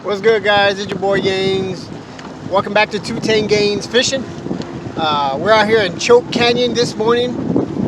What's good, guys? It's your boy Gaines. Welcome back to 210 Gaines Fishing. We're out here in Choke Canyon this morning.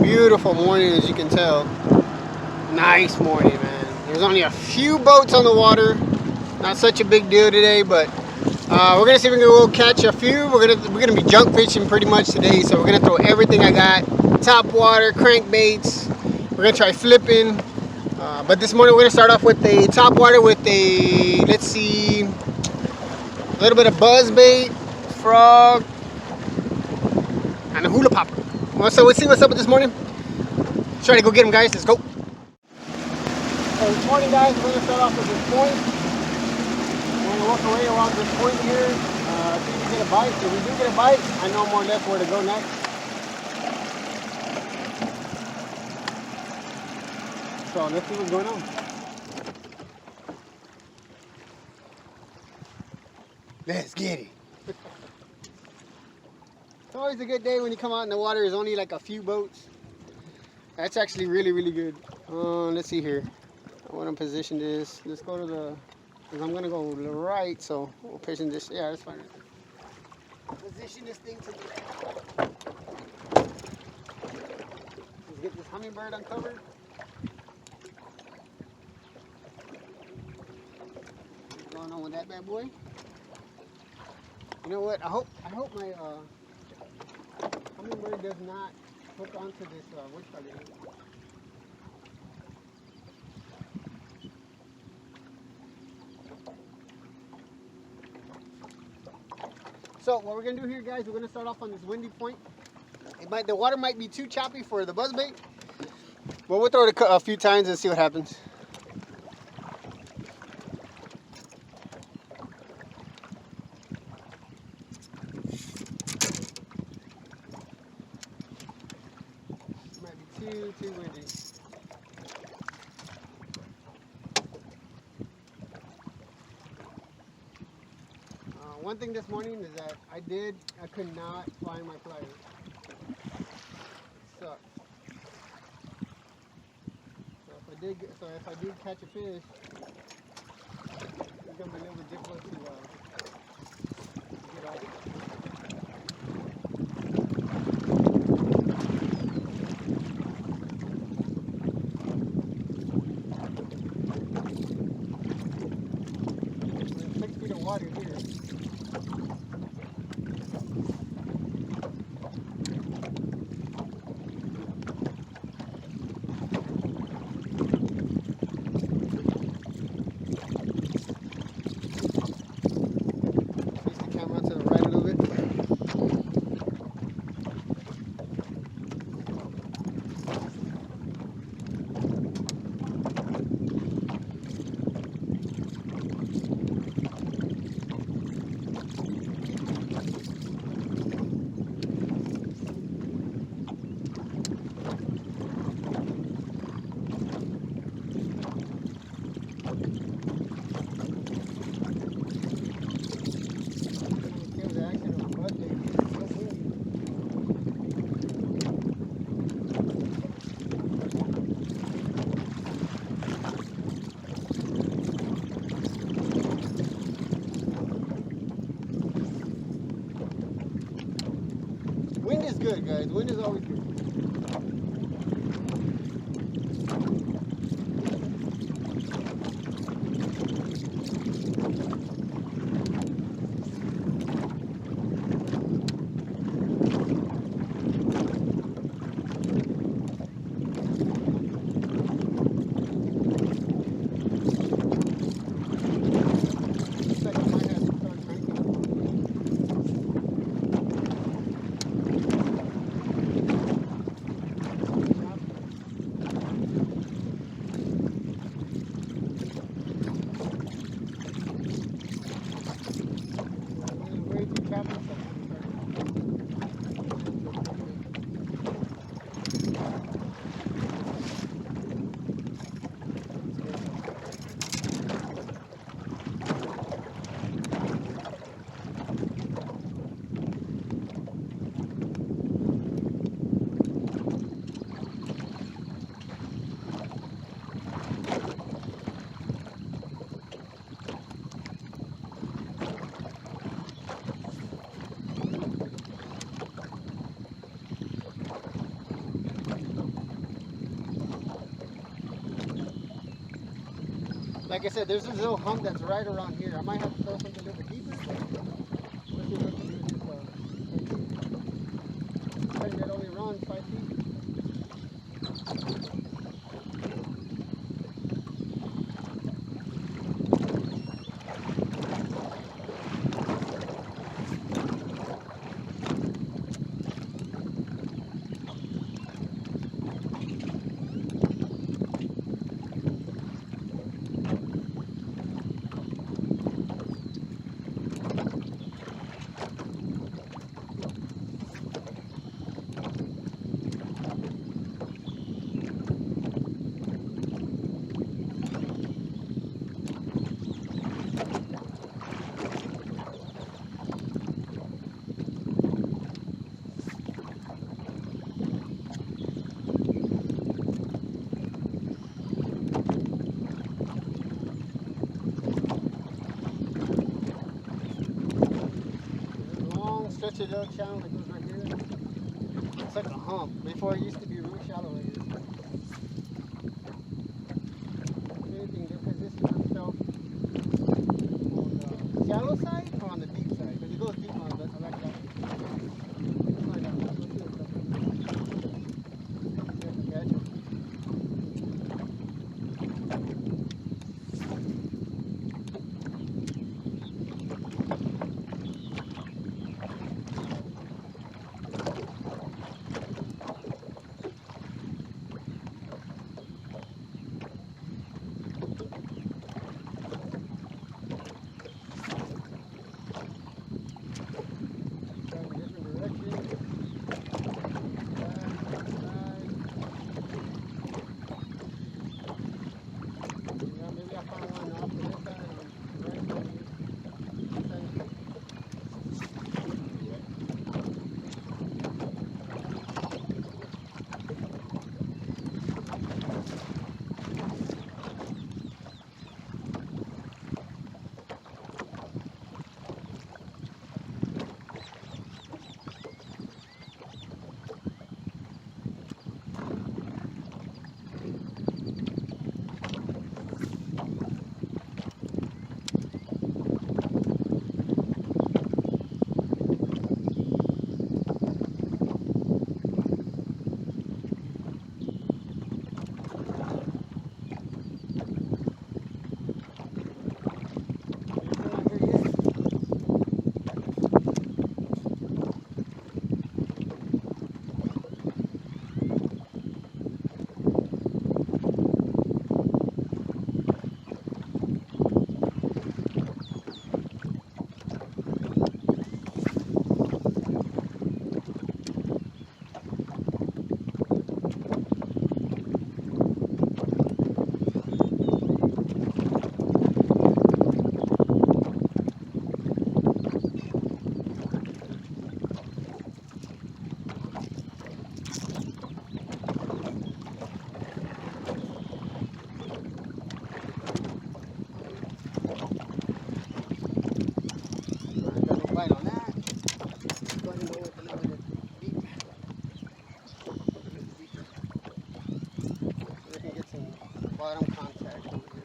Beautiful morning, as you can tell. Nice morning, man. There's only a few boats on the water. Not such a big deal today, but we're gonna see if we can go catch a few. We're gonna be junk fishing pretty much today, so we're gonna throw everything I got: top water, crankbaits. We're gonna try flipping. But this morning we're gonna start off with the top water with a, let's see, a little bit of buzz bait, frog, and a hula popper. Well, so let's see what's up with this morning. Let's try to go get them, guys. Let's go. So this morning, guys, we're gonna start off with this point. We're gonna work our way around this point here. See if we get a bite. If we do get a bite, I know more or less where to go next. So let's see what's going on. Let's get it. It's always a good day when you come out and the water is only like a few boats. That's actually really, really good. Let's see here. I want to position this. Let's go to the, because I'm going to go to the right, so we'll position this. Yeah, that's fine. Position this thing to the right. Let's get this hummingbird uncovered. What's going on with that bad boy? You know what? I hope my hummingbird does not hook onto this wood cutter. So what we're gonna do here, guys, we're gonna start off on this windy point. The water might be too choppy for the buzzbait, but we'll throw it a few times and see what happens. Too windy. One thing this morning is that I could not find my pliers. It sucks. So if I did catch a fish, it's gonna be a little bit difficult to get off. Water here. Face the camera to the right a little bit. Wind is good, guys. Wind is always good. like I said, there's this little hump that's right around here. I might have to throw something a little bit deeper. Let's see what we can do with this. That only runs 5 feet. Stretchy little channel that goes right here. It's like a hump. Before it used to be real shallow like this. Anything different this time felt on the shallow side or on the deep side? Because it goes deep on the I like that. Bottom contact over here.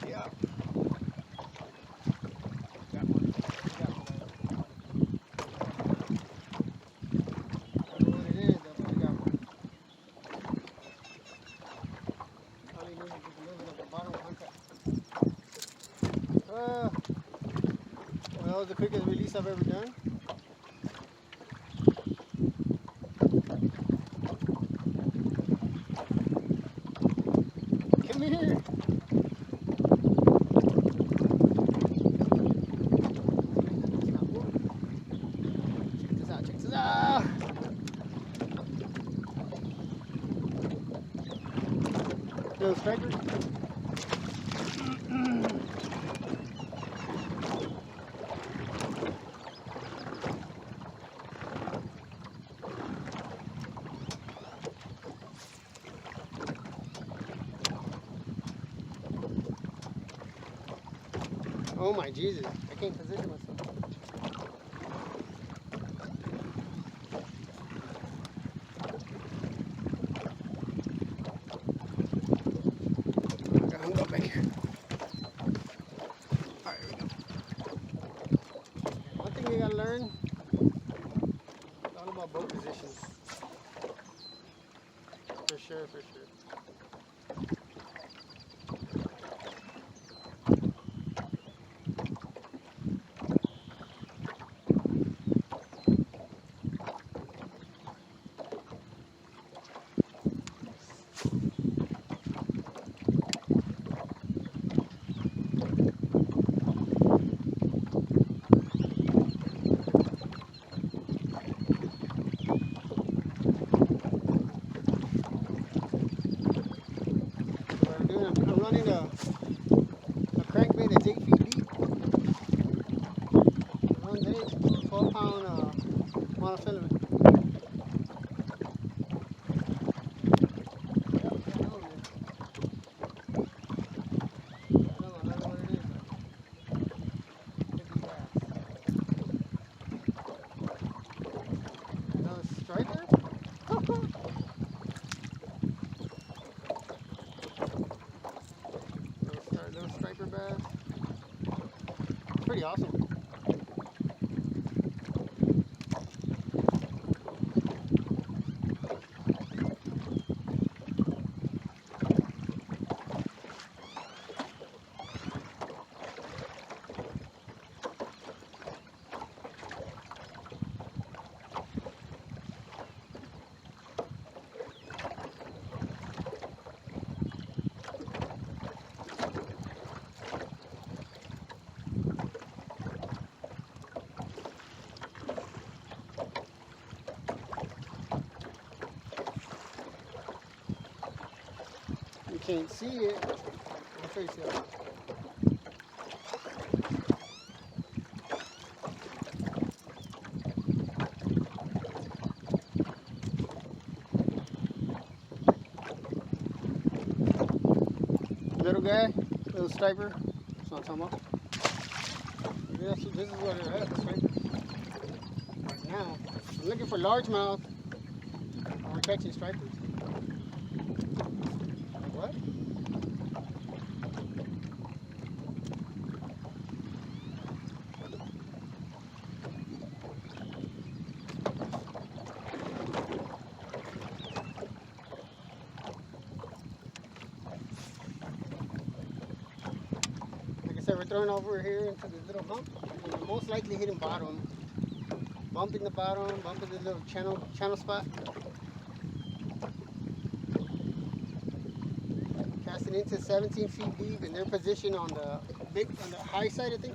Yeah. Got one. Got one. I don't know what it is, but I got one. All you need is just a little bit of the bottom contact. Well, that was the quickest release I've ever done. Come here. Check this out. Little striker. Oh my Jesus, I can't position myself. I got hung up back here. Alright, here we go. One thing you gotta learn, it's all about boat positions. For sure, for sure. I'm running a crankbait that's 8 feet deep. It runs 12-pound monofilament. Another striker? Little striper bass. Pretty awesome. You can't see it. I'll show you something. Little guy, little striper. That's what I'm talking about. Yeah, so this is what it has, the striper. Right now, I'm looking for largemouth. We're catching stripers. What? Like I said, we're throwing over here into this little hump. And we're most likely hitting bottom. Bumping the bottom, bumping the little channel spot. Casting into 17 feet deep, and they're positioned on the high side, I think.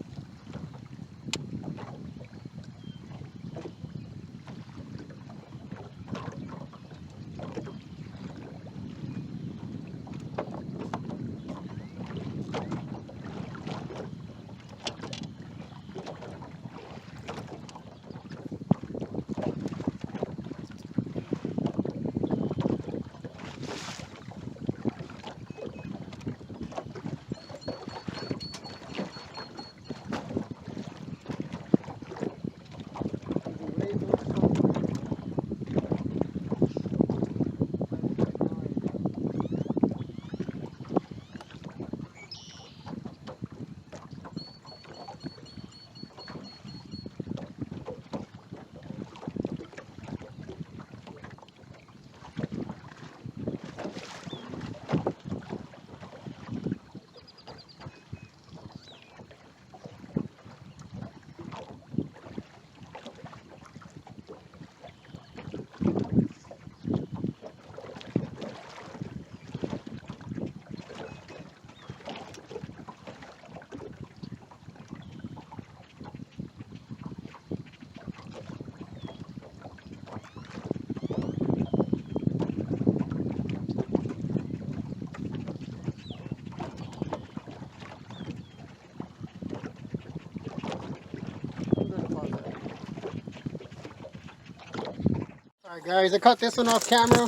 Alright guys, I caught this one off camera,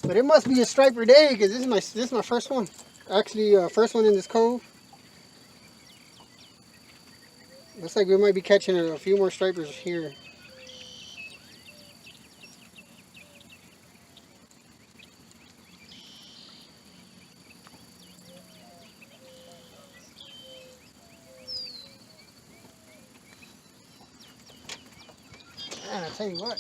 but it must be a striper day because this is my first one. Actually, first one in this cove. Looks like we might be catching a few more stripers here. Man, I tell you what,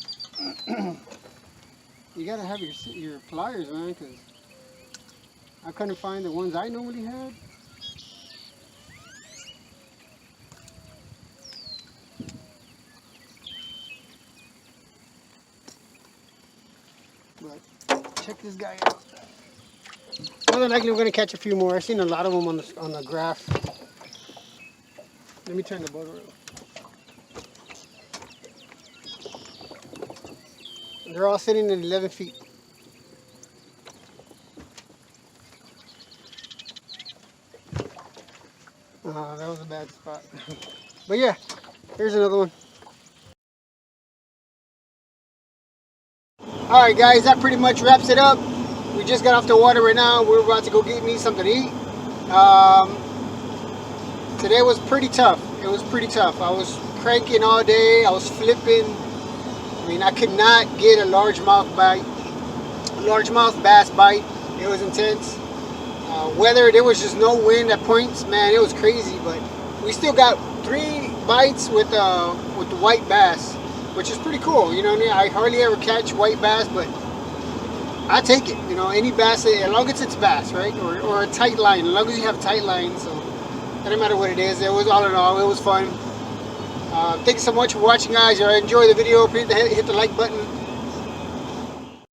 you gotta have your pliers, man, because I couldn't find the ones I normally had. But check this guy out. More than likely, we're gonna catch a few more. I've seen a lot of them on the graph. Let me turn the boat around. They're all sitting at 11 feet. That was a bad spot. But yeah, here's another one. Alright guys, that pretty much wraps it up. We just got off the water right now. We're about to go get me something to eat. Today was pretty tough. It was pretty tough. I was cranking all day. I was flipping. I mean, I could not get a largemouth bass bite. It was intense. Weather, there was just no wind at points. Man, it was crazy. But we still got 3 bites with the white bass, which is pretty cool. You know what I mean? I hardly ever catch white bass, but I take it. You know, any bass, as long as it's bass, right? Or a tight line. As long as you have a tight line, so it doesn't matter what it is. It was all in all, it was fun. Thanks so much for watching, guys. If you enjoyed the video, please hit the like button.